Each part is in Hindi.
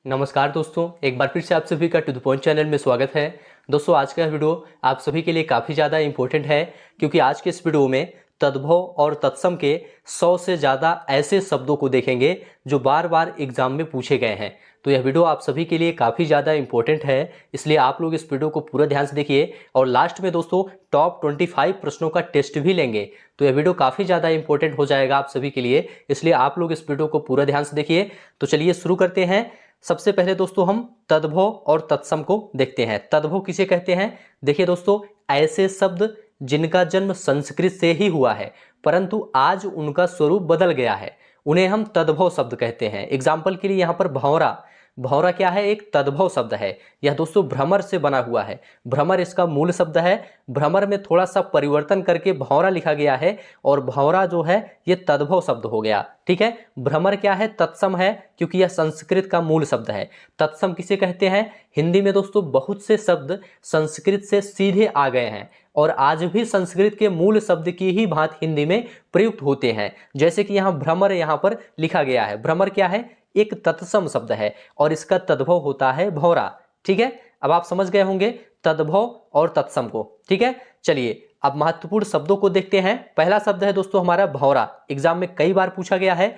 नमस्कार दोस्तों, एक बार फिर से आप सभी का टू द पॉइंट चैनल में स्वागत है। दोस्तों, आज का वीडियो आप सभी के लिए काफ़ी ज़्यादा इम्पोर्टेंट है क्योंकि आज के इस वीडियो में तद्भव और तत्सम के 100 से ज़्यादा ऐसे शब्दों को देखेंगे जो बार बार एग्जाम में पूछे गए हैं। तो यह वीडियो आप सभी के लिए काफ़ी ज़्यादा इम्पोर्टेंट है, इसलिए आप लोग इस वीडियो को पूरा ध्यान से देखिए। और लास्ट में दोस्तों टॉप 25 प्रश्नों का टेस्ट भी लेंगे, तो यह वीडियो काफ़ी ज़्यादा इंपॉर्टेंट हो जाएगा आप सभी के लिए, इसलिए आप लोग इस वीडियो को पूरा ध्यान से देखिए। तो चलिए शुरू करते हैं। सबसे पहले दोस्तों हम तद्भव और तत्सम को देखते हैं। तद्भव किसे कहते हैं? देखिए दोस्तों, ऐसे शब्द जिनका जन्म संस्कृत से ही हुआ है परंतु आज उनका स्वरूप बदल गया है, उन्हें हम तद्भव शब्द कहते हैं। एग्जाम्पल के लिए यहाँ पर भंवरा। भंवरा क्या है? एक तद्भव शब्द है। यह दोस्तों भ्रमर से बना हुआ है। भ्रमर इसका मूल शब्द है। भ्रमर में थोड़ा सा परिवर्तन करके भंवरा लिखा गया है और भंवरा जो है ये तद्भव शब्द हो गया। ठीक है। भ्रमर क्या है? तत्सम है, क्योंकि यह संस्कृत का मूल शब्द है। तत्सम किसे कहते हैं? हिंदी में दोस्तों बहुत से शब्द संस्कृत से सीधे आ गए हैं और आज भी संस्कृत के मूल शब्द की ही भांति हिंदी में प्रयुक्त होते हैं। जैसे कि यहाँ भ्रमर यहाँ पर लिखा गया है। भ्रमर क्या है? एक तत्सम शब्द है और इसका तद्भव होता है भंवरा। ठीक है, अब आप समझ गए होंगे तद्भव और तत्सम को। ठीक है, चलिए अब महत्वपूर्ण शब्दों को देखते हैं। पहला शब्द है दोस्तों हमारा भंवरा। एग्जाम में कई बार पूछा गया है,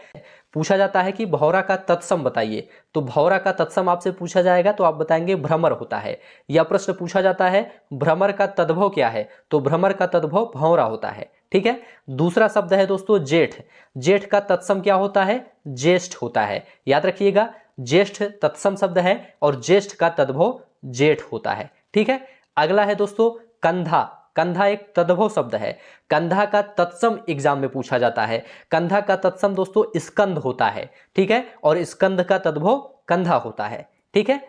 पूछा जाता है कि भंवरा का तत्सम बताइए। तो भंवरा का तत्सम आपसे पूछा जाएगा तो आप बताएंगे भ्रमर होता है। या प्रश्न पूछा जाता है भ्रमर का तद्भव क्या है, तो भ्रमर का तद्भव भंवरा होता है। ठीक है। दूसरा शब्द है दोस्तों जेठ। जेठ का तत्सम क्या होता है? ज्येष्ठ होता है। याद रखिएगा, ज्येष्ठ तत्सम शब्द है और ज्येष्ठ का तद्भव जेठ होता है। ठीक है। अगला है दोस्तों कंधा। कंधा एक तद्भव शब्द है। कंधा का तत्सम एग्जाम में पूछा जाता है। कंधा का तत्सम दोस्तों स्कंद होता है। ठीक है, और स्कंद का तद्भव कंधा होता है। ठीक है।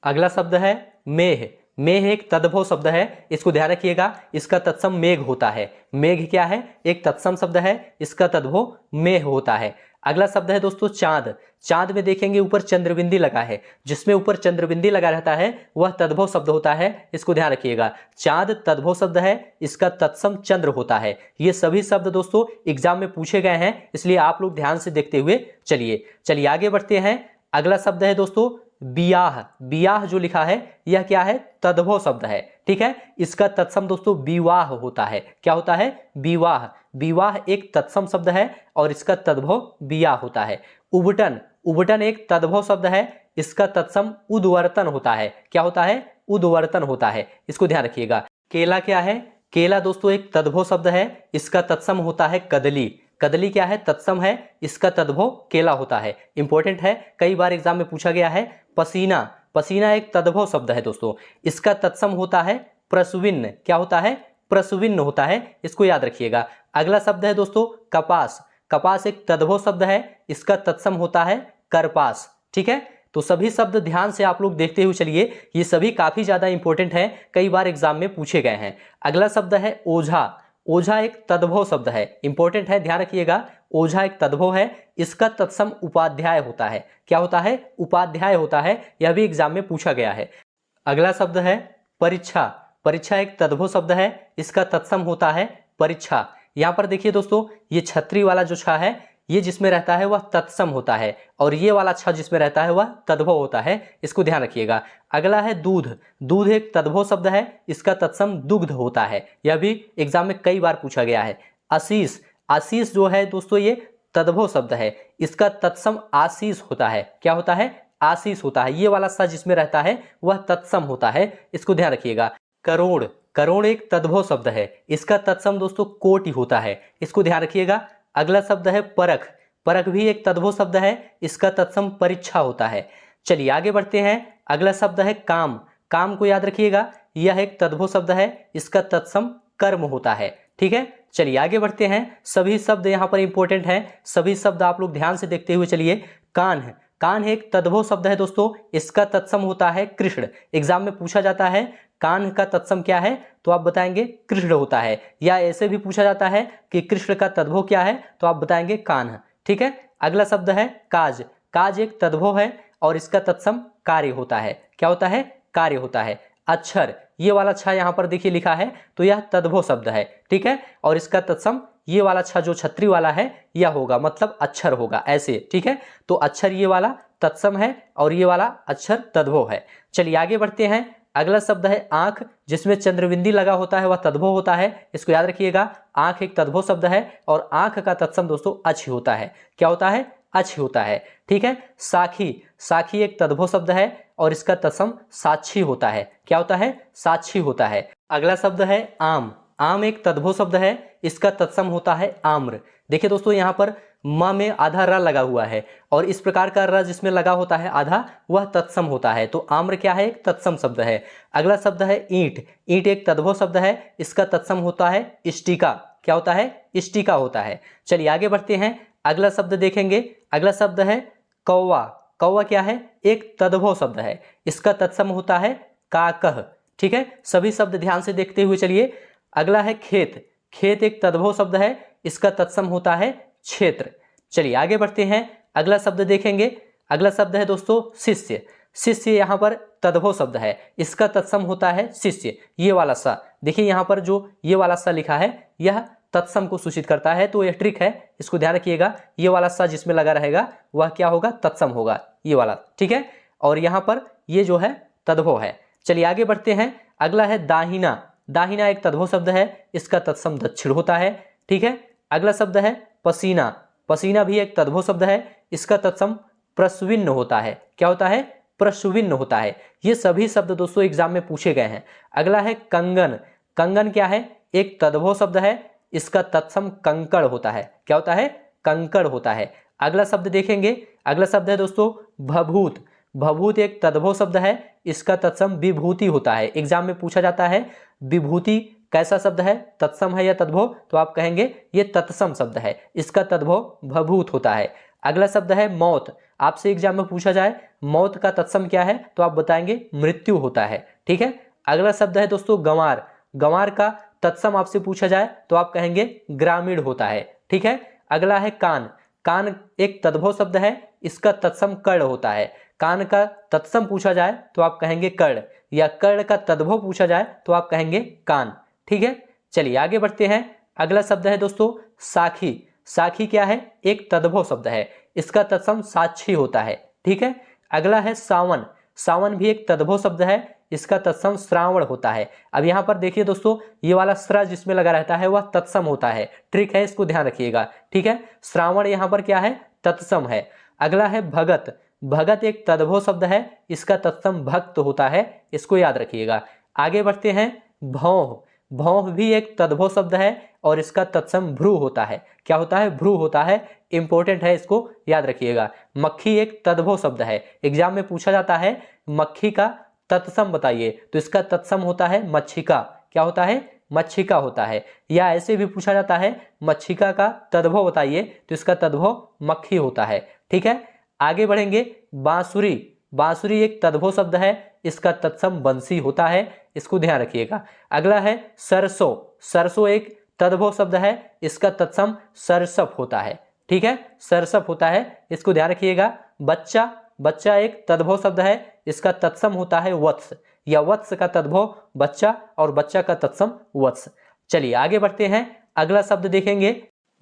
अगला शब्द है मेघ। मेघ एक तद्भव शब्द है, इसको ध्यान रखिएगा। इसका तत्सम मेघ होता है। मेघ क्या है? एक तत्सम शब्द है, इसका तद्भव मेघ होता है। अगला शब्द है दोस्तों चांद। चांद में देखेंगे ऊपर चंद्रबिंदी लगा है, जिसमें ऊपर चंद्रबिंदी लगा रहता है वह तद्भव शब्द होता है। इसको ध्यान रखिएगा, चांद तद्भव शब्द है, इसका तत्सम चंद्र होता है। ये सभी शब्द दोस्तों एग्जाम में पूछे गए हैं, इसलिए आप लोग ध्यान से देखते हुए चलिए आगे बढ़ते हैं। अगला शब्द है दोस्तों बियाह। बियाह जो लिखा है यह क्या है? तद्भव शब्द है। ठीक है, इसका तत्सम दोस्तों विवाह होता है। क्या होता है? विवाह। विवाह एक तत्सम शब्द है और इसका तद्भव बियाह होता है। उबटन। उबटन एक तद्भव शब्द है, इसका तत्सम उद्वर्तन होता है। क्या होता है? उद्वर्तन होता है। इसको ध्यान रखिएगा। केला क्या है? केला दोस्तों एक तद्भव शब्द है, इसका तत्सम होता है कदली। कदली क्या है? तत्सम है, इसका तद्भव केला होता है। इंपॉर्टेंट है, कई बार एग्जाम में पूछा गया है। पसीना। पसीना एक तद्भव शब्द है दोस्तों, इसका तत्सम होता है प्रसविन्न। क्या होता है? प्रसविन्न होता है। इसको याद रखिएगा। अगला शब्द है दोस्तों कपास। कपास एक तद्भव शब्द है, इसका तत्सम होता है करपास। ठीक है, तो सभी शब्द ध्यान से आप लोग देखते हुए चलिए, ये सभी काफी ज्यादा इंपॉर्टेंट हैं, कई बार एग्जाम में पूछे गए हैं। अगला शब्द है ओझा। ओझा एक तद्भव शब्द है, इंपॉर्टेंट है, ध्यान रखिएगा। ओझा एक तद्भव है, इसका तत्सम उपाध्याय होता है। क्या होता है? उपाध्याय होता है। यह भी एग्जाम में पूछा गया है। अगला शब्द है परीक्षा। परीक्षा एक तद्भव शब्द है, इसका तत्सम होता है परीक्षा। यहां पर देखिए दोस्तों, ये छतरी वाला जो छा है, ये जिसमें रहता है वह तत्सम होता है और ये वाला छा जिसमें रहता है वह तद्भव होता है। इसको ध्यान रखिएगा। अगला है दूध। दूध एक तद्भव शब्द है, इसका तत्सम दुग्ध होता है। यह भी एग्जाम में कई बार पूछा गया है। आशीष। आशीष जो है दोस्तों ये तद्भव शब्द है, इसका तत्सम आशीष होता है। क्या होता है? आशीष होता है। ये वाला सा जिसमें रहता है वह तत्सम होता है। इसको ध्यान रखिएगा। करोड़। करोड़ एक तद्भव शब्द है, इसका तत्सम दोस्तों कोटि होता है। इसको ध्यान रखिएगा। अगला शब्द है परख। परख भी एक तद्भव शब्द है, इसका तत्सम परीक्षा होता है। चलिए आगे बढ़ते हैं। अगला शब्द है काम। काम को याद रखिएगा, यह एक तद्भव शब्द है, इसका तत्सम कर्म होता है। ठीक है, चलिए आगे बढ़ते हैं। सभी शब्द यहाँ पर इंपॉर्टेंट हैं, सभी शब्द आप लोग ध्यान से देखते हुए चलिए। कान्ह। कान्ह एक तद्भव शब्द है दोस्तों, इसका तत्सम होता है कृष्ण। एग्जाम में पूछा जाता है कान्ह का तत्सम क्या है, तो आप बताएंगे कृष्ण होता है। या ऐसे भी पूछा जाता है कि कृष्ण का तद्भव क्या है, तो आप बताएंगे कान्ह। ठीक है। अगला शब्द है काज। काज एक तद्भव है और इसका तत्सम कार्य होता है। क्या होता है? कार्य होता है। अक्षर, ये वाला छा यहाँ पर देखिए लिखा है, तो यह तद्भव शब्द है। ठीक है, और इसका तत्सम ये वाला छा जो छतरी वाला है यह होगा, मतलब अक्षर होगा ऐसे। ठीक है, तो अक्षर ये वाला तत्सम है और ये वाला अक्षर तद्भव है। चलिए आगे बढ़ते हैं। अगला शब्द है आंख, जिसमें चंद्रबिंदी लगा होता है वह तद्भव होता है, इसको याद रखिएगा। आंख एक तद्भव शब्द है और आंख का तत्सम दोस्तों अक्ष होता है। क्या होता है? अक्ष होता है। ठीक है। साखी, साखी एक तद्भव शब्द है और इसका तत्सम साक्षी होता है। क्या होता है? साक्षी होता है। अगला शब्द है आम, आम एक तद्भव शब्द है, इसका तत्सम होता है आम्र। देखिए दोस्तों यहाँ पर म में आधा र लगा हुआ है और इस प्रकार का र जिसमें लगा होता है आधा, वह तत्सम होता है। तो आम्र क्या है? एक तत्सम शब्द है। अगला शब्द है ईंट, ईंट एक तद्भव शब्द है, इसका तत्सम होता है इष्टिका। क्या होता है? इष्टिका होता है। चलिए आगे बढ़ते हैं। अगला शब्द देखेंगे। अगला शब्द है कौवा, कौवा क्या है? एक तद्भव शब्द है, इसका तत्सम होता है काकह। ठीक है, सभी शब्द ध्यान से देखते हुए चलिए। अगला है खेत, खेत एक तद्भव शब्द है, इसका तत्सम होता है क्षेत्र। चलिए आगे बढ़ते हैं। अगला शब्द देखेंगे। अगला शब्द है दोस्तों शिष्य, शिष्य यहाँ पर तद्भव शब्द है, इसका तत्सम होता है शिष्य। ये वाला सा, देखिए यहाँ पर जो ये वाला सा लिखा है यह तत्सम को सूचित करता है, तो यह ट्रिक है, इसको ध्यान रखिएगा। ये वाला सा जिसमें लगा रहेगा वह क्या होगा? तत्सम होगा, ये वाला। ठीक है, और यहाँ पर ये जो है तद्भव है। चलिए आगे बढ़ते हैं। अगला है दाहिना, दाहिना एक तद्भव शब्द है, इसका तत्सम दक्षिण होता है। ठीक है। अगला शब्द है पसीना, पसीना भी एक तद्भव शब्द है, इसका तत्सम प्रस्विन्न होता है। क्या होता है? प्रस्विन्न होता है। ये सभी शब्द दोस्तों एग्जाम में पूछे गए हैं। अगला है कंगन, कंगन क्या है? एक तद्भव शब्द है, इसका तत्सम कंकड़ होता है। क्या होता है? कंकड़ होता है। अगला शब्द देखेंगे। अगला शब्द है दोस्तों भभूत, भभूत एक तद्भव शब्द है, इसका तत्सम विभूति होता है। एग्जाम में पूछा जाता है विभूति कैसा शब्द है? तत्सम है या तद्भव? तो आप कहेंगे ये तत्सम शब्द है, इसका तद्भव भभूत होता है। अगला शब्द है मौत, आपसे एग्जाम में पूछा जाए मौत का तत्सम क्या है, तो आप बताएंगे मृत्यु होता है। ठीक है। अगला शब्द है दोस्तों गंवार, गंवार का तत्सम आपसे पूछा जाए तो आप कहेंगे ग्रामीण होता है। ठीक है। अगला है कान, कान एक तद्भव शब्द है, इसका तत्सम कर्ण होता है। कान का तत्सम पूछा जाए तो आप कहेंगे कर्ण, या कर्ण का तद्भव पूछा जाए तो आप कहेंगे कान। ठीक है। चलिए आगे बढ़ते हैं। अगला शब्द है दोस्तों साखी, साखी क्या है? एक तद्भव शब्द है, इसका तत्सम साक्षी होता है। ठीक है। अगला है सावन, सावन भी एक तद्भव शब्द है, इसका तत्सम श्रावण होता है। अब यहाँ पर देखिए दोस्तों ये वाला स्र जिसमें लगा रहता है वह तत्सम होता है, ट्रिक है, इसको ध्यान रखिएगा। ठीक है। श्रावण यहाँ पर क्या है? तत्सम है। अगला है भगत, भगत एक तद्भव शब्द है, इसका तत्सम भक्त होता है, इसको याद रखिएगा। आगे बढ़ते हैं। भौह, भौह भी एक तद्भव शब्द है और इसका तत्सम भ्रू होता है। क्या होता है? भ्रू होता है, इंपॉर्टेंट है, इसको याद रखिएगा। मक्खी एक तद्भव शब्द है, एग्जाम में पूछा जाता है मक्खी का तत्सम बताइए, तो इसका तत्सम होता है मच्छिका। क्या होता है? मच्छिका होता है। या ऐसे भी पूछा जाता है मच्छिका का तद्भव बताइए, तो इसका तद्भव मक्खी होता है। ठीक है। आगे बढ़ेंगे। बांसुरी, बांसुरी एक तद्भव शब्द है, इसका तत्सम बंसी होता है, इसको ध्यान रखिएगा। अगला है सरसों, सरसों एक तद्भव शब्द है, इसका तत्सम सरसप होता है। ठीक है, सरसप होता है, इसको ध्यान रखिएगा। बच्चा, बच्चा एक तद्भव शब्द है, इसका तत्सम होता है वत्स, या वत्स का तद्भव बच्चा और बच्चा का तत्सम वत्स। चलिए आगे बढ़ते हैं। अगला शब्द देखेंगे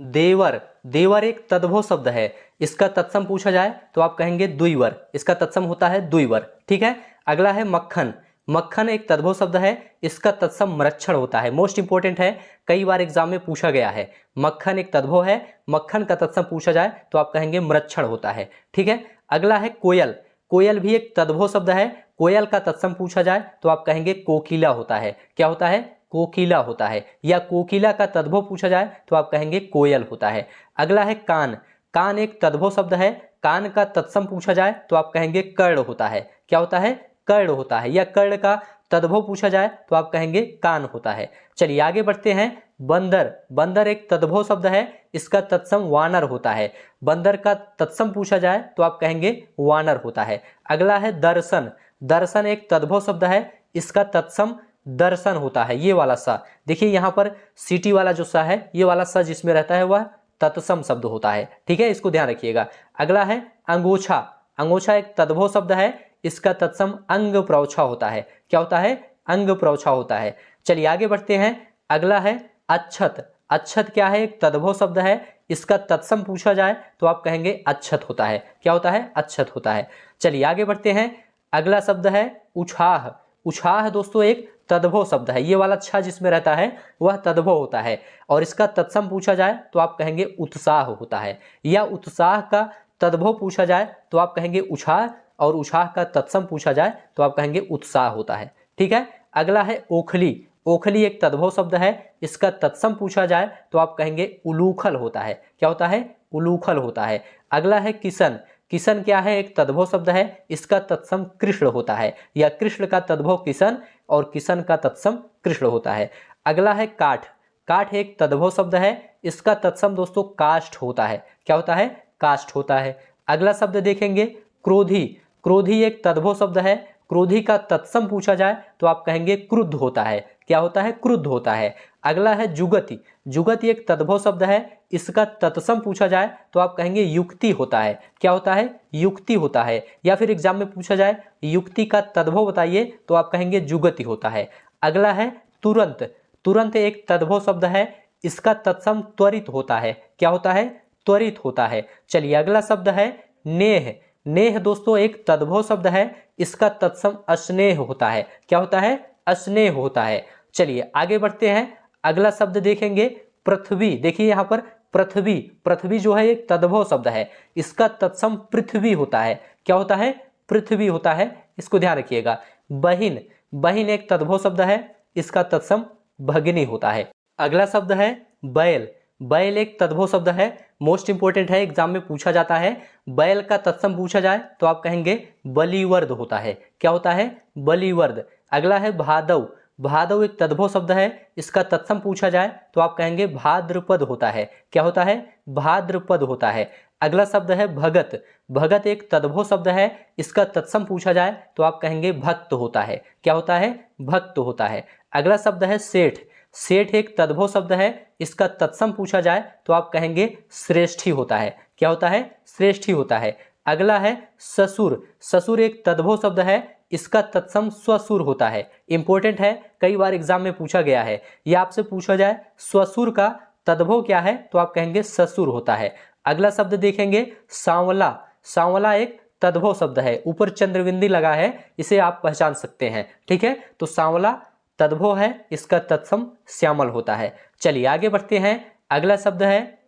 देवर, देवर एक तद्भव शब्द है, इसका तत्सम पूछा जाए तो आप कहेंगे द्विवर, इसका तत्सम होता है द्विवर। ठीक है। अगला है मक्खन, मक्खन एक तद्भव शब्द है, इसका तत्सम मरक्षण होता है। मोस्ट इंपोर्टेंट है, कई बार एग्जाम में पूछा गया है। मक्खन एक तद्भव है, मक्खन का तत्सम पूछा जाए तो आप कहेंगे मरक्षण होता है। ठीक है। अगला है कोयल, कोयल भी एक तद्भव शब्द है, कोयल का तत्सम पूछा जाए तो आप कहेंगे कोकिला होता है। क्या होता है? कोकिला होता है। या कोकिला का तद्भव पूछा जाए तो आप कहेंगे कोयल होता है। अगला है कान, कान एक तद्भव शब्द है, कान का तत्सम पूछा जाए तो आप कहेंगे कर्ण होता है। क्या होता है? कर्ण होता है। या कर्ण का तद्भव पूछा जाए तो आप कहेंगे कान होता है। चलिए आगे बढ़ते हैं। बंदर, बंदर एक तद्भव शब्द है, इसका तत्सम वानर होता है। बंदर का तत्सम पूछा जाए तो आप कहेंगे वानर होता है। अगला है दर्शन, दर्शन एक तद्भव शब्द है, इसका तत्सम दर्शन होता है। ये वाला सा देखिए यहाँ पर सिटी वाला जो सा है, ये वाला सा जिसमें रहता है वह तत्सम शब्द होता है। ठीक है, इसको ध्यान रखिएगा। अगला है अंगोछा, अंगोछा एक तद्भव शब्द है, इसका तत्सम अंग प्रौछा होता है। क्या होता है? अंग प्रौछा होता है। चलिए आगे बढ़ते हैं। अगला है अच्छत, अच्छत क्या है, एक तद्भव शब्द है, इसका तत्सम पूछा जाए तो आप कहेंगे अच्छत होता है। क्या होता है, अच्छत होता है। चलिए आगे बढ़ते हैं। अगला शब्द है उछाह। उछाह दोस्तों एक तद्भव शब्द है, ये वाला छा जिसमें रहता है वह तद्भव होता है, और इसका तत्सम पूछा जाए तो आप कहेंगे उत्साह होता है, या उत्साह का तद्भव पूछा जाए तो आप कहेंगे उछाह, और उछाह का तत्सम पूछा जाए तो आप कहेंगे उत्साह होता है। ठीक है। अगला है ओखली। ओखली एक तद्भव शब्द है, इसका तत्सम पूछा जाए तो आप कहेंगे उलूखल होता है। क्या होता है, उलूखल होता है। अगला है किशन। किशन क्या है, एक तद्भव शब्द है, इसका तत्सम कृष्ण होता है, या कृष्ण का तद्भव किशन और किशन का तत्सम कृष्ण होता है। अगला है काठ। काठ एक तद्भव शब्द है, इसका तत्सम दोस्तों काष्ठ होता है। क्या होता है, काष्ठ होता है। अगला शब्द देखेंगे क्रोधी। क्रोधी एक तद्भव शब्द है, क्रोधी का तत्सम पूछा जाए तो आप कहेंगे क्रुद्ध होता है। क्या होता है, क्रुद्ध होता है। अगला है जुगति। जुगति एक तद्भव शब्द है, इसका तत्सम पूछा जाए तो आप कहेंगे युक्ति होता है। क्या होता है, युक्ति होता है। या फिर एग्जाम में पूछा जाए युक्ति का तद्भव बताइए तो आप कहेंगे जुगति होता है। अगला है तुरंत। तुरंत एक तद्भव शब्द है, इसका तत्सम त्वरित होता है। क्या होता है, त्वरित होता है। चलिए अगला शब्द है नेह। नेह दोस्तों एक तद्भव शब्द है, इसका तत्सम अस्नेह होता है। क्या होता है, अस्नेह होता है। चलिए आगे बढ़ते हैं। अगला शब्द देखेंगे पृथ्वी। देखिए यहाँ पर पृथ्वी। पृथ्वी जो है एक तद्भव शब्द है, इसका तत्सम पृथ्वी होता है। क्या होता है, पृथ्वी होता है, इसको ध्यान रखिएगा। बहिन। बहिन एक तद्भव शब्द है, इसका तत्सम भगिनी होता है। अगला शब्द है बैल। बैल एक तद्भव शब्द है, मोस्ट इंपोर्टेंट है, एग्जाम में पूछा जाता है। बैल का तत्सम पूछा जाए तो आप कहेंगे बलिवर्द होता है। क्या होता है, बलिवर्द। अगला है भादव। भादव एक तद्भव शब्द है, इसका तत्सम पूछा जाए तो आप कहेंगे भाद्रपद होता है। क्या होता है, भाद्रपद होता है। अगला शब्द है भगत। भगत एक तद्भव शब्द है, इसका तत्सम पूछा जाए तो आप कहेंगे भक्त होता है। क्या होता है, भक्त होता है। अगला शब्द है सेठ। सेठ एक तद्भव शब्द है, इसका तत्सम पूछा जाए तो आप कहेंगे श्रेष्ठी होता है। क्या होता है, श्रेष्ठी होता है। अगला है ससुर। ससुर एक तद्भव शब्द है, इसका तत्सम स्वसुर होता है। इंपॉर्टेंट है, कई बार एग्जाम में पूछा गया है। यह आपसे पूछा जाए स्वसुर का तद्भव क्या है तो आप कहेंगे ससुर होता है। अगला शब्द देखेंगे सांवला। सांवला एक तद्भव शब्द है, ऊपर चंद्रबिंदी लगा है, इसे आप पहचान सकते हैं। ठीक है, तो सांवला तद्भव है, इसका तत्सम श्यामल होता है। चलिए आगे बढ़ते हैं। अगला शब्द है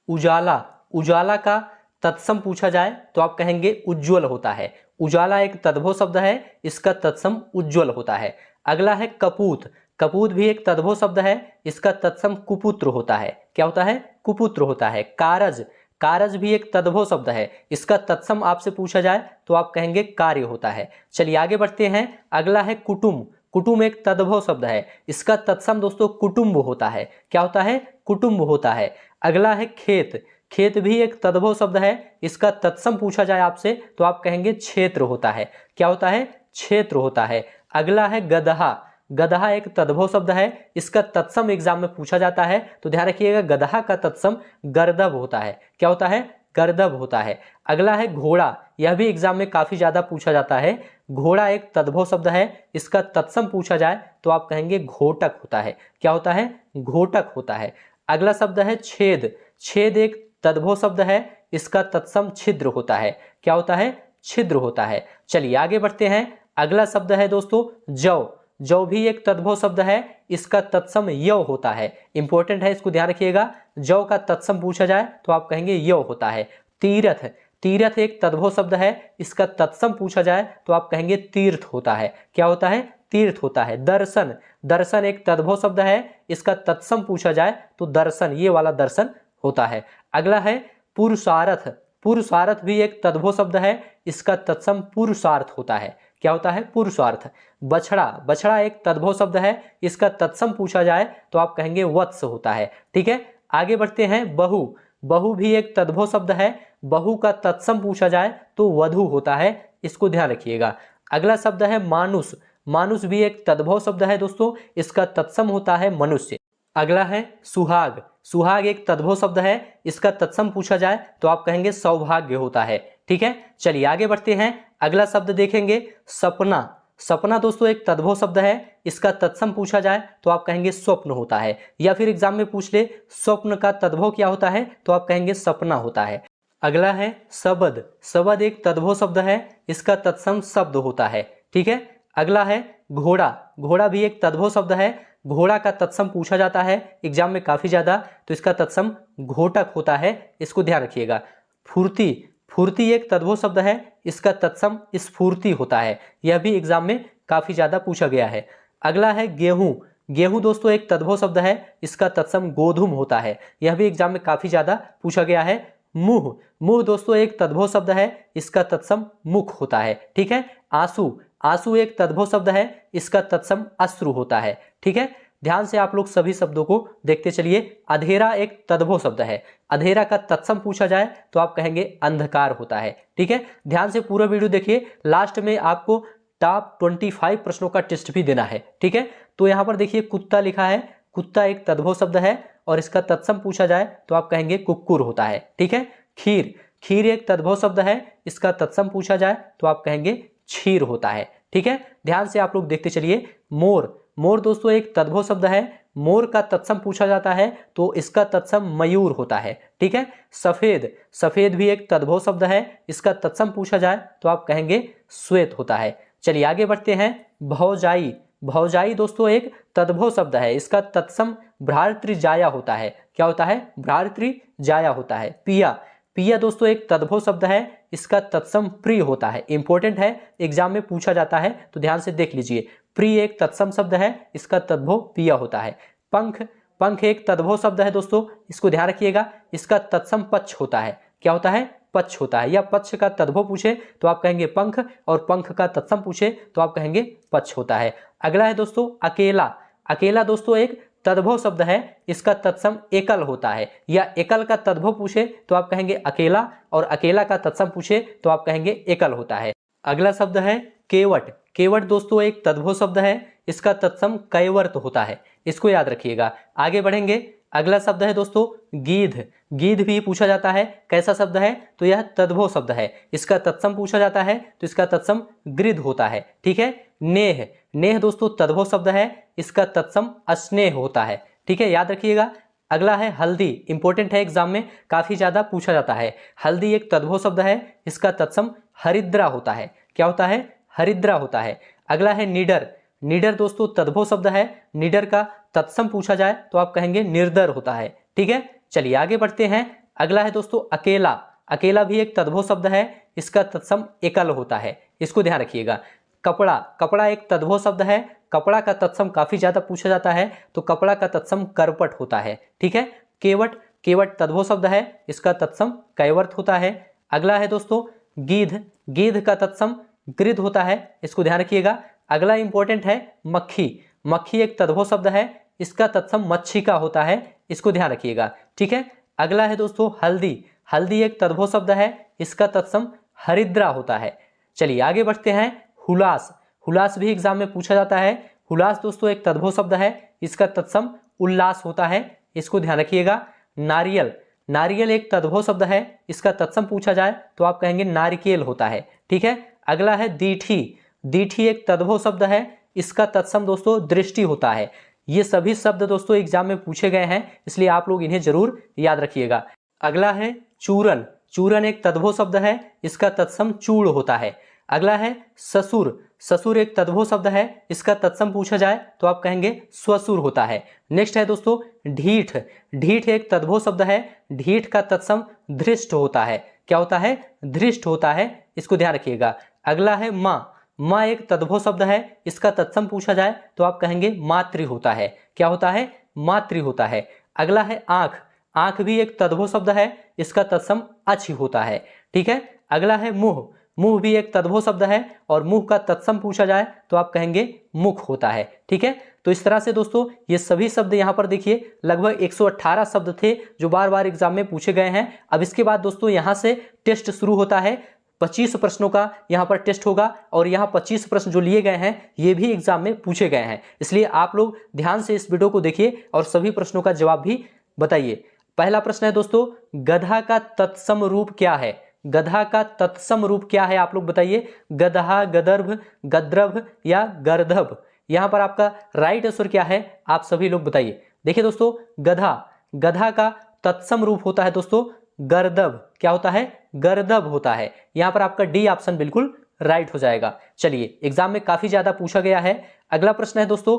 उजाला। उजाला का तत्सम पूछा जाए तो आप कहेंगे उज्ज्वल होता है। उजाला एक तद्भव शब्द है, इसका तत्सम उज्ज्वल होता है। अगला है कपूत। कपूत भी एक तद्भव शब्द है, इसका तत्सम कुपुत्र होता है। क्या होता है, कुपुत्र होता है। कारज। कारज भी एक तद्भव शब्द है, इसका तत्सम आपसे पूछा जाए तो आप कहेंगे कार्य होता है। चलिए आगे बढ़ते हैं। अगला है कुटुंब। कुटुंब एक तद्भव शब्द है, इसका तत्सम दोस्तों कुटुंब होता है। क्या होता है, कुटुंब होता है। अगला है खेत। खेत भी एक तद्भव शब्द है, इसका तत्सम पूछा जाए आपसे तो आप कहेंगे क्षेत्र होता है। क्या होता है, क्षेत्र होता है। अगला है गदहा। गदहा एक तद्भव शब्द है, इसका तत्सम एग्जाम में पूछा जाता है तो ध्यान रखिएगा गदहा का तत्सम गर्दभ होता है। क्या होता है, गर्दभ होता है। अगला है घोड़ा। यह भी एग्जाम में काफी ज्यादा पूछा जाता है। घोड़ा एक तद्भव शब्द है, इसका तत्सम पूछा जाए तो आप कहेंगे घोटक होता है। क्या होता है, घोटक होता है। अगला शब्द है छेद। छेद एक तद्भव शब्द है, इसका तत्सम छिद्र होता है। क्या होता है, छिद्र होता है। चलिए आगे बढ़ते हैं। अगला शब्द है दोस्तों जौ। जौ भी एक तद्भव शब्द है, इसका तत्सम यव होता है। इंपॉर्टेंट है, इसको ध्यान रखिएगा। जौ का तत्सम पूछा जाए तो आप कहेंगे यव होता है। तीरथ। तीरथ एक तद्भव शब्द है, इसका तत्सम पूछा जाए तो आप कहेंगे तीर्थ होता है। क्या होता है, तीर्थ होता है। दर्शन। दर्शन एक तद्भव शब्द है, इसका तत्सम पूछा जाए तो दर्शन, ये वाला दर्शन होता है। अगला है पुरुषार्थ। पुरुषार्थ भी एक तद्भव शब्द है, इसका तत्सम पुरुषार्थ होता है। क्या होता है, पुरुषार्थ। बछड़ा। बछड़ा एक तद्भव शब्द है, इसका तत्सम पूछा जाए तो आप कहेंगे वत्स होता है। ठीक है, आगे बढ़ते हैं। बहु। बहु भी एक तद्भव शब्द है, बहु का तत्सम पूछा जाए तो वधु होता है, इसको ध्यान रखिएगा। अगला शब्द है मानुष। मानुष भी एक तद्भव शब्द है दोस्तों, इसका तत्सम होता है मनुष्य। अगला है सुहाग। सुहाग एक तद्भव शब्द है, इसका तत्सम पूछा जाए तो आप कहेंगे सौभाग्य होता है। ठीक है, चलिए आगे बढ़ते हैं। अगला शब्द देखेंगे सपना। सपना दोस्तों एक तद्भव शब्द है, इसका तत्सम पूछा जाए तो आप कहेंगे स्वप्न होता है, या फिर एग्जाम में पूछ ले स्वप्न का तद्भव क्या होता है तो आप कहेंगे सपना होता है। अगला है शबद। शबद एक तद्भव शब्द है, इसका तत्सम शब्द होता है, ठीक है। अगला है घोड़ा। घोड़ा भी एक तद्भव शब्द है, घोड़ा का तत्सम पूछा जाता है एग्जाम में काफी ज्यादा, तो इसका तत्सम घोटक होता है, इसको ध्यान रखिएगा। फुर्ती। फुर्ती एक तद्भव शब्द है, इसका तत्सम स्फूर्ति होता है, यह भी एग्जाम में काफी ज्यादा पूछा गया है। अगला है गेहूं। गेहूं दोस्तों एक तद्भव शब्द है, इसका तत्सम गोधूम होता है, यह भी एग्जाम में काफी ज्यादा पूछा गया है। मुंह। मुंह दोस्तों एक तद्भव शब्द है, इसका तत्सम मुख होता है, ठीक है। आंसू। आंसू एक तद्भव शब्द है, इसका तत्सम अश्रु होता है, ठीक है। ध्यान से आप लोग सभी शब्दों को देखते चलिए। अंधेरा एक तद्भव शब्द है, अंधेरा का तत्सम पूछा जाए तो आप कहेंगे अंधकार होता है, ठीक है। ध्यान से पूरा वीडियो देखिए, लास्ट में आपको टॉप 25 प्रश्नों का टेस्ट भी देना है, ठीक है। तो यहाँ पर देखिए कुत्ता लिखा है, कुत्ता एक तद्भव शब्द है और इसका तत्सम पूछा जाए तो आप कहेंगे कुक्कुर होता है, ठीक है। खीर। खीर एक तद्भव शब्द है, इसका तत्सम पूछा जाए तो आप कहेंगे क्षीर होता है, ठीक है। ध्यान से आप लोग देखते चलिए। मोर। मोर दोस्तों एक तद्भव शब्द है, मोर का तत्सम पूछा जाता है तो इसका तत्सम मयूर होता है, ठीक है। सफेद। सफेद भी एक तद्भव शब्द है, इसका तत्सम पूछा जाए तो आप कहेंगे श्वेत होता है। चलिए आगे बढ़ते हैं। भौजाई। भौजाई दोस्तों एक तद्भव शब्द है, इसका तत्सम भ्रातृजाया होता है, क्या होता है, भ्रातृजाया होता है। पिया। पिया दोस्तों एक तद्भव शब्द है, इसका तत्सम प्रिय होता है, इंपॉर्टेंट है, एग्जाम में पूछा जाता है तो ध्यान से देख लीजिए। प्रिय एक तत्सम शब्द है, इसका तद्भव पिया होता है। पंख। पंख एक तद्भव शब्द है दोस्तों, इसको ध्यान रखिएगा, इसका तत्सम पक्ष होता है, क्या होता है, पक्ष होता है। या पक्ष का तद्भव पूछे तो आप कहेंगे पंख, और पंख का तत्सम पूछे तो आप कहेंगे पक्ष होता है। अगला है दोस्तों अकेला। अकेला दोस्तों एक तद्भव शब्द है, इसका तत्सम एकल होता है, या एकल का तद्भव पूछे तो आप कहेंगे अकेला, और अकेला का तत्सम पूछे तो आप कहेंगे एकल होता है। अगला शब्द है केवट। केवट दोस्तों एक तद्भव शब्द है, इसका तत्सम कैवर्त होता है, इसको याद रखिएगा। आगे बढ़ेंगे। अगला शब्द है दोस्तों गीध। गीध भी पूछा जाता है, कैसा शब्द है, तो यह तद्भव शब्द है, इसका तत्सम पूछा जाता है तो इसका तत्सम गृध होता है, ठीक है। नेह। नेह दोस्तों तद्भव शब्द है, इसका तत्सम स्नेह होता है, ठीक है, याद रखिएगा। अगला है हल्दी। इंपॉर्टेंट है, एग्जाम में काफी ज्यादा पूछा जाता है। हल्दी एक तद्भव शब्द है, इसका तत्सम हरिद्रा होता है, क्या होता है, हरिद्रा होता है। अगला है निडर। निडर दोस्तों तद्भव शब्द है, निडर का तत्सम पूछा जाए तो आप कहेंगे निर्दर होता है, ठीक है। चलिए आगे बढ़ते हैं। अगला है दोस्तों अकेला। अकेला भी एक तद्भव शब्द है, इसका तत्सम एकल होता है, इसको ध्यान रखिएगा। कपड़ा। कपड़ा एक तद्भव शब्द है, कपड़ा का तत्सम काफी ज्यादा पूछा जाता है तो कपड़ा का तत्सम करपट होता है, ठीक है। केवट। केवट तद्भव शब्द है, इसका तत्सम कैवर्त होता है। अगला है दोस्तों गीध। गीध का तत्सम गृध होता है, इसको ध्यान रखिएगा। अगला इंपॉर्टेंट है मक्खी। मक्खी एक तद्भव शब्द है, इसका तत्सम मच्छी का होता है, इसको ध्यान रखिएगा, ठीक है। अगला है दोस्तों हल्दी। हल्दी एक तद्भव शब्द है, इसका तत्सम हरिद्रा होता है। चलिए आगे बढ़ते हैं। हुलास। हुलास भी एग्जाम में पूछा जाता है। हुलास दोस्तों एक तद्भव शब्द है, इसका तत्सम उल्लास होता है, इसको ध्यान रखिएगा। नारियल। नारियल एक तद्भव शब्द है, इसका तत्सम पूछा जाए तो आप कहेंगे नारिकेल होता है, ठीक है। अगला है दीठी। दीठी एक तद्भव शब्द है, इसका तत्सम दोस्तों दृष्टि होता है। ये सभी शब्द दोस्तों एग्जाम में पूछे गए हैं, इसलिए आप लोग इन्हें जरूर याद रखिएगा। अगला है चूरन। चूरन एक तद्भव शब्द है, इसका तत्सम चूड़ होता है। अगला है ससुर। ससुर एक तद्भव शब्द है, इसका तत्सम पूछा जाए तो आप कहेंगे स्वसुर होता है। नेक्स्ट है दोस्तों ढीठ। ढीठ एक तद्भव शब्द है, ढीठ का तत्सम धृष्ट होता है, क्या होता है, धृष्ट होता है, इसको ध्यान रखिएगा। अगला है माँ। माँ एक तद्भव शब्द है, इसका तत्सम पूछा जाए तो आप कहेंगे मातृ होता है, क्या होता है, मातृ होता है। अगला है आंख। आंख भी एक तद्भव शब्द है, इसका तत्सम अच्छी होता है, ठीक है। अगला है मुंह। मुंह भी एक तद्भव शब्द है और मुंह का तत्सम पूछा जाए तो आप कहेंगे मुख होता है, ठीक है। तो इस तरह से दोस्तों ये सभी शब्द यहाँ पर देखिए लगभग 118 शब्द थे जो बार बार एग्जाम में पूछे गए हैं। अब इसके बाद दोस्तों यहाँ से टेस्ट शुरू होता है, 25 प्रश्नों का यहाँ पर टेस्ट होगा और यहाँ 25 प्रश्न जो लिए गए हैं ये भी एग्जाम में पूछे गए हैं, इसलिए आप लोग ध्यान से इस वीडियो को देखिए और सभी प्रश्नों का जवाब भी बताइए। पहला प्रश्न है दोस्तों, गधा का तत्सम रूप क्या है? गधा का तत्सम रूप क्या है, आप लोग बताइए। गधा, गदर्भ, गद्रभ या गर्दभ। यहाँ पर आपका राइट आंसर क्या है, आप सभी लोग बताइए। देखिए दोस्तों, गधा, गधा का तत्सम रूप होता है दोस्तों गर्दभ। क्या होता है, गर्दभ होता है। यहाँ पर आपका डी ऑप्शन बिल्कुल राइट हो जाएगा। चलिए, एग्जाम में काफी ज्यादा पूछा गया है। अगला प्रश्न है दोस्तों,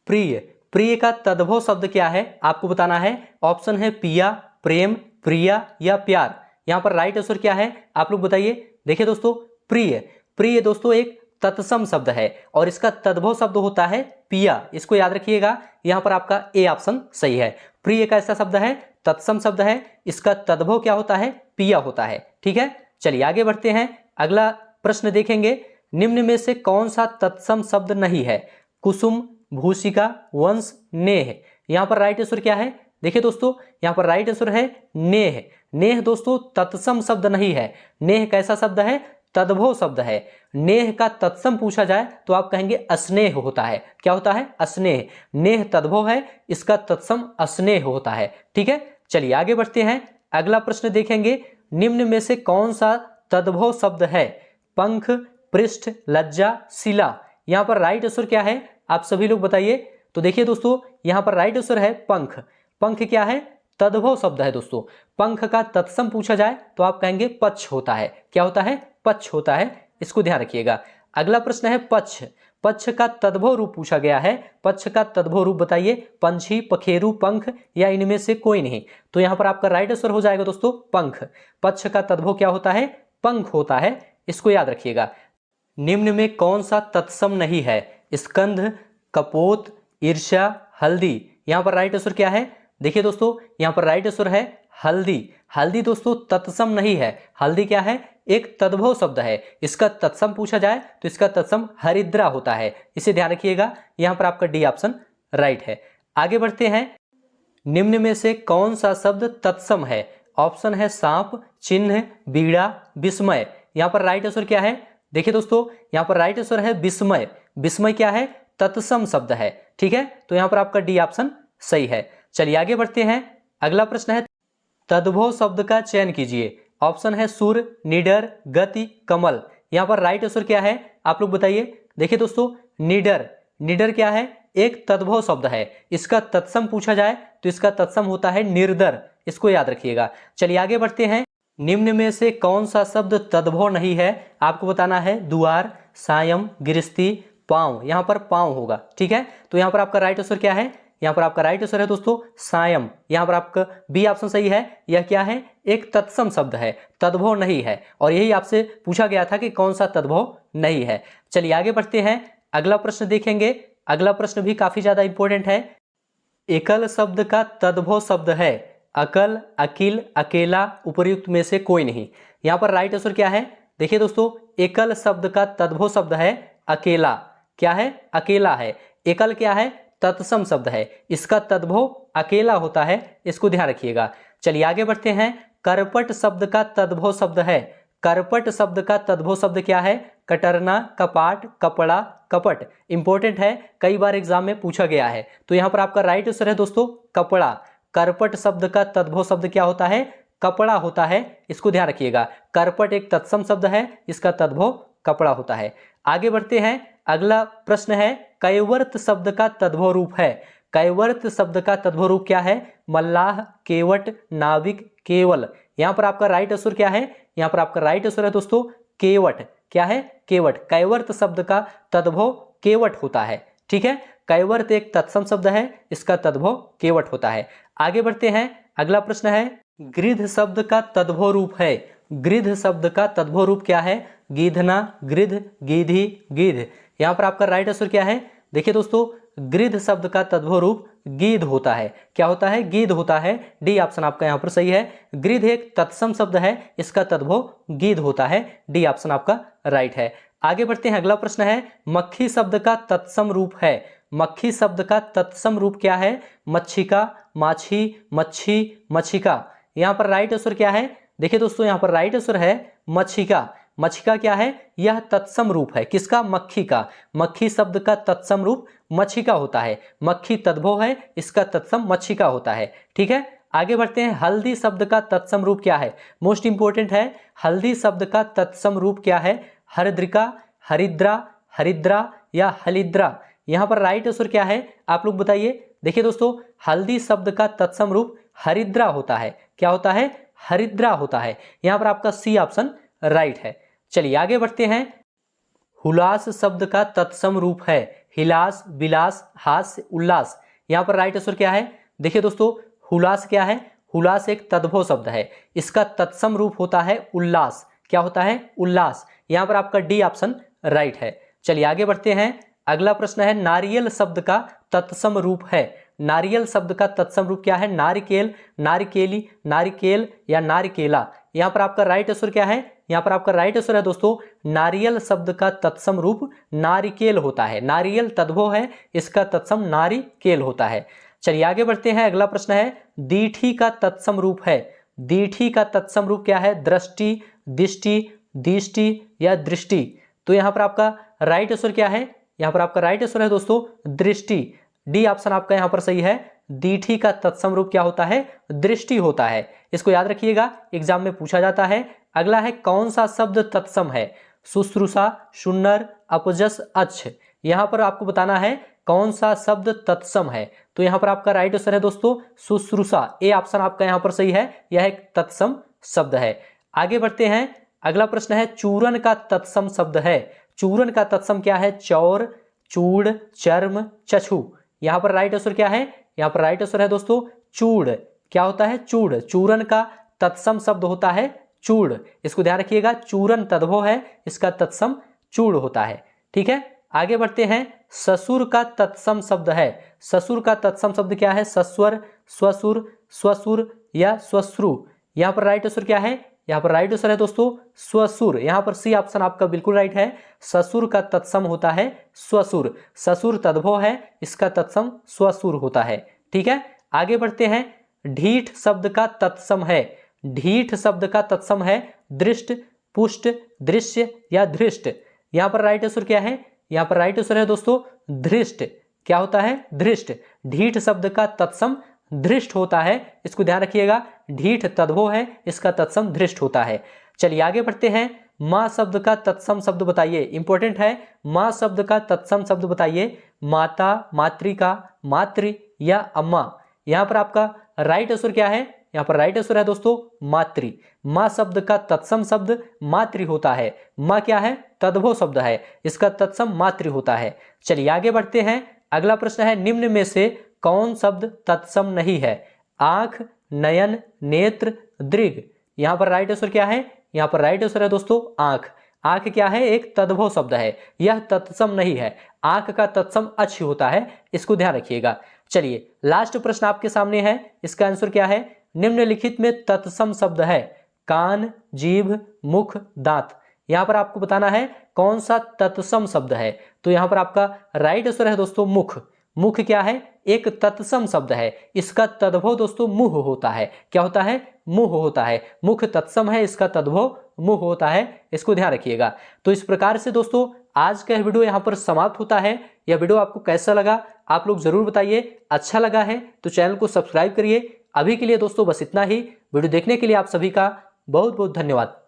प्रिय, प्रिय का तद्भव शब्द क्या है, आपको बताना है। ऑप्शन है पिया, प्रेम, प्रिया या प्यार। यहाँ पर राइट आंसर क्या है, आप लोग बताइए। देखिए दोस्तों, प्रिय, प्रिय दोस्तों एक तत्सम शब्द है और इसका तद्भव शब्द होता है पिया। इसको याद रखिएगा, यहाँ पर आपका ए ऑप्शन सही है। प्रिय का ऐसा शब्द है, तत्सम शब्द है, इसका तद्भव क्या होता है, पिया होता है। ठीक है, चलिए आगे बढ़ते हैं। अगला प्रश्न देखेंगे, निम्न में से कौन सा तत्सम शब्द नहीं है। कुसुम, भूषिका, वंश, नेह। यहाँ पर राइट आंसर क्या है, देखिए दोस्तों, यहाँ पर राइट आंसर है नेह। नेह दोस्तों तत्सम शब्द नहीं है। नेह कैसा शब्द है, तद्भव शब्द है। नेह का तत्सम पूछा जाए तो आप कहेंगे अस्नेह होता है। क्या होता है, अस्नेह। नेह तद्भव है, इसका तत्सम अस्नेह होता है। ठीक है, चलिए आगे बढ़ते हैं। अगला प्रश्न देखेंगे, निम्न में से कौन सा तद्भव शब्द है। पंख, पृष्ठ, लज्जा, शिला। यहाँ पर राइट आंसर क्या है, आप सभी लोग बताइए। तो देखिए दोस्तों, यहाँ पर राइट आंसर है पंख। पंख क्या है, तद्भव शब्द है दोस्तों। पंख का तत्सम पूछा जाए तो आप कहेंगे पक्ष होता है। क्या होता है, पक्ष होता है, इसको ध्यान रखिएगा। अगला प्रश्न है पक्ष, पक्ष का तद्भव रूप पूछा गया है। पक्ष का तद्भव रूप बताइए। पंछी, पखेरु, पंख या इनमें से कोई नहीं। तो यहाँ पर आपका राइट आंसर हो जाएगा दोस्तों पंख। पक्ष का तद्भव क्या होता है, पंख होता है, इसको याद रखिएगा। निम्न में कौन सा तत्सम नहीं है। स्कंध, कपोत, ईर्ष्या, हल्दी। यहाँ पर राइट आंसर क्या है, देखिए दोस्तों, यहाँ पर राइट आंसर है हल्दी। हल्दी दोस्तों तत्सम नहीं है। हल्दी क्या है, एक तद्भव शब्द है। इसका तत्सम पूछा जाए तो इसका तत्सम हरिद्रा होता है। इसे ध्यान रखिएगा, यहाँ पर आपका डी ऑप्शन राइट है। आगे बढ़ते हैं, निम्न में से कौन सा शब्द तत्सम है। ऑप्शन है सांप, चिन्ह, बीड़ा, विस्मय। यहाँ पर राइट आंसर क्या है, देखिए दोस्तों, यहाँ पर राइट आंसर है विस्मय। विस्मय क्या है, तत्सम शब्द है। ठीक है, तो यहाँ पर आपका डी ऑप्शन सही है। चलिए आगे बढ़ते हैं। अगला प्रश्न है, तद्भव शब्द का चयन कीजिए। ऑप्शन है सुर, निडर, गति, कमल। यहाँ पर राइट आंसर क्या है, आप लोग बताइए। देखिए दोस्तों, निडर, निडर क्या है, एक तद्भव शब्द है। इसका तत्सम पूछा जाए तो इसका तत्सम होता है निर्दर। इसको याद रखिएगा। चलिए आगे बढ़ते हैं। निम्न में से कौन सा शब्द तद्भव नहीं है, आपको बताना है। द्वार, सायं, गृहस्थी, पांव। यहाँ पर पांव होगा। ठीक है, तो यहाँ पर आपका राइट आंसर क्या है, यहाँ पर आपका राइट आंसर है दोस्तों सायं। यहाँ पर आपका बी ऑप्शन सही है। यह क्या है, एक तत्सम शब्द है, तद्भव नहीं है। और यही आपसे पूछा गया था कि कौन सा तद्भव नहीं है। चलिए आगे बढ़ते हैं। अगला प्रश्न देखेंगे। अगला प्रश्न भी काफी ज्यादा इंपॉर्टेंट है। एकल शब्द का तद्भव शब्द है। अकल, अकिल, अकेला, उपर्युक्त में से कोई नहीं। यहाँ पर राइट आंसर क्या है, देखिए दोस्तों, एकल शब्द का तद्भव शब्द है अकेला। क्या है, अकेला है। एकल क्या है, तत्सम शब्द है। इसका तद्भव अकेला होता है, इसको ध्यान रखिएगा। चलिए आगे बढ़ते हैं। करपट शब्द का तद्भव शब्द है। करपट शब्द का तद्भव शब्द क्या है, कटरना, कपाट, कपड़ा, कपट। इंपॉर्टेंट है, कई बार एग्जाम में पूछा गया है। तो यहाँ पर आपका राइट आंसर है दोस्तों कपड़ा। करपट शब्द का तद्भव शब्द क्या होता है, कपड़ा होता है, इसको ध्यान रखिएगा। करपट एक तत्सम शब्द है, इसका तद्भव कपड़ा होता है। आगे बढ़ते हैं। अगला प्रश्न है, कैवर्त शब्द का तद्भव रूप है। कैवर्त शब्द का तद्भव रूप क्या है, मल्लाह, केवट, नाविक, केवल। यहाँ पर आपका राइट आंसर क्या है, यहाँ पर आपका राइट आंसर है दोस्तों केवट। क्या है, केवट। कैवर्त शब्द का तद्भव केवट होता है। ठीक है, कैवर्त एक तत्सम शब्द है, इसका तद्भव केवट होता है। आगे बढ़ते हैं। अगला प्रश्न है, गृध शब्द का तद्भव रूप है। गृध शब्द का तद्भव रूप क्या है, गीधना, गृध, गीधी, गीध। यहाँ पर आपका राइट आंसर क्या है, देखिए दोस्तों, गृध शब्द का तद्भव रूप गीध होता है। क्या होता है, गीध होता है। डी ऑप्शन आपका यहाँ पर सही है। गृध एक तत्सम शब्द है, इसका तद्भव गीध होता है। डी ऑप्शन आपका राइट है। आगे बढ़ते हैं। अगला प्रश्न है, मक्खी शब्द का तत्सम रूप है। मक्खी शब्द का तत्सम रूप क्या है, मच्छिका, माछी, मच्छी, मच्छिका। यहाँ पर राइट आंसर क्या है, देखिए दोस्तों, यहाँ पर राइट आंसर है मच्छिका। मच्छिका क्या है, यह तत्सम रूप है। किसका, मक्खी का। मक्खी शब्द का तत्सम रूप मच्छिका होता है। मक्खी तद्भव है, इसका तत्सम मच्छिका होता है। ठीक है, आगे बढ़ते हैं, हल्दी शब्द का तत्सम रूप क्या है? मोस्ट इंपोर्टेंट है, हल्दी शब्द का तत्सम रूप क्या है? हरद्रिका, हरिद्रा, हरिद्रा या हलिद्रा? यहाँ पर राइट आंसर क्या है आप लोग बताइए। देखिए दोस्तों, हल्दी शब्द का तत्सम रूप हरिद्रा होता है। क्या होता है? हरिद्रा होता है। यहाँ पर आपका सी ऑप्शन राइट है। चलिए आगे बढ़ते हैं, हुलास शब्द का तत्सम रूप है हिलास, विलास, हास्य, उल्लास। यहाँ पर राइट आंसर क्या है? देखिए दोस्तों, हुलास क्या है? हुलास एक तद्भव शब्द है, इसका तत्सम रूप होता है उल्लास। क्या होता है? उल्लास। यहाँ पर आपका डी ऑप्शन राइट है। चलिए आगे बढ़ते हैं, अगला प्रश्न है, नारियल शब्द का तत्सम रूप है। नारियल शब्द का तत्सम रूप क्या है? नारिकेल, नारिकेली, नारिकेल या नारिकेला? यहाँ पर आपका राइट आंसर क्या है? यहाँ पर आपका राइट आंसर है दोस्तों, नारियल शब्द का तत्सम रूप नारिकेल होता है। नारियल तद्भव है, इसका तत्सम नारिकेल होता है। चलिए आगे बढ़ते हैं, अगला प्रश्न है, दीठी का तत्सम रूप है। दीठी का तत्सम रूप क्या है? दृष्टि, दिष्टि, दिष्टि या दृष्टि? तो यहाँ पर आपका राइट आंसर क्या है? यहाँ पर आपका राइट आंसर है दोस्तों दृष्टि। डी ऑप्शन आपका यहाँ पर सही है। दीठी का तत्सम रूप क्या होता है? दृष्टि होता है। इसको याद रखिएगा, एग्जाम में पूछा जाता है। अगला है, कौन सा शब्द तत्सम है? शुश्रूषा, शुन्नर, अपजस, अच्छ? यहाँ पर आपको बताना है कौन सा शब्द तत्सम है। तो यहाँ पर आपका राइट आंसर है दोस्तों शुश्रूषा। ए ऑप्शन आपका यहाँ पर सही है, यह एक तत्सम शब्द है। आगे बढ़ते हैं, अगला प्रश्न है, चूरन का तत्सम शब्द है। चूरन का तत्सम क्या है? चौर, चूड़, चर्म, चक्षु? यहाँ पर राइट आंसर क्या है? यहाँ पर राइट आंसर है दोस्तों चूड़। क्या होता है? चूड़। चूरन का तत्सम शब्द होता है चूड़। इसको ध्यान रखिएगा, चूरन तद्भव है, इसका तत्सम चूड़ होता है। ठीक है, आगे बढ़ते हैं, ससुर का तत्सम शब्द है। ससुर का तत्सम शब्द क्या है? सस्वर, स्वसुर, स्वसुर या स्वश्रु? यहाँ पर राइट आंसर क्या है? यहाँ पर राइट आंसर है दोस्तों स्वसुर। यहाँ पर सी ऑप्शन आपका बिल्कुल राइट है। ससुर का तत्सम होता है स्वसुर। ससुर तद्भव है, इसका तत्सम स्वसुर होता है। ठीक है, आगे बढ़ते हैं, ढीठ शब्द का तत्सम है। ढीठ शब्द का तत्सम है दृष्ट, पुष्ट, दृश्य या धृष्ट? यहाँ पर राइट आंसर क्या है? यहाँ पर राइट आंसर है दोस्तों धृष्ट। क्या होता है? धृष्ट। ढीठ शब्द का तत्सम धृष्ट होता है, इसको ध्यान रखिएगा। ढीठ तद्भव है, इसका तत्सम धृष्ट होता है। चलिए आगे बढ़ते हैं, माँ शब्द का तत्सम शब्द बताइए। इंपॉर्टेंट है, माँ शब्द का तत्सम शब्द बताइए। माता, मातृका, मातृ या अम्मा? यहाँ पर आपका राइट आंसर क्या है? यहाँ पर राइट आंसर है दोस्तों मातृ। माँ शब्द का तत्सम शब्द मातृ होता है। माँ क्या है? तद्भव शब्द है, इसका तत्सम मातृ होता है। चलिए आगे बढ़ते हैं, अगला प्रश्न है, निम्न में से कौन शब्द तत्सम नहीं है? आंख, नयन, नेत्र, दृग? यहाँ पर राइट आंसर क्या है? यहाँ पर राइट आंसर है दोस्तों आंख। आंख क्या है? एक तद्भव शब्द है, यह तत्सम नहीं है। आंख का तत्सम अच्छ होता है, इसको ध्यान रखिएगा। चलिए लास्ट प्रश्न आपके सामने है, इसका आंसर क्या है? निम्नलिखित में तत्सम शब्द है कान, जीभ, मुख, दांत? यहाँ पर आपको बताना है कौन सा तत्सम शब्द है। तो यहाँ पर आपका राइट आंसर है दोस्तों मुख। मुख क्या है? एक तत्सम शब्द है, इसका तद्भव दोस्तों मुह होता है। क्या होता है? मुह होता है। मुख तत्सम है, इसका तद्भव मुह होता है, इसको ध्यान रखिएगा। तो इस प्रकार से दोस्तों आज का वीडियो यहाँ पर समाप्त होता है। यह वीडियो आपको कैसा लगा आप लोग जरूर बताइए। अच्छा लगा है तो चैनल को सब्सक्राइब करिए। अभी के लिए दोस्तों बस इतना ही। वीडियो देखने के लिए आप सभी का बहुत बहुत धन्यवाद।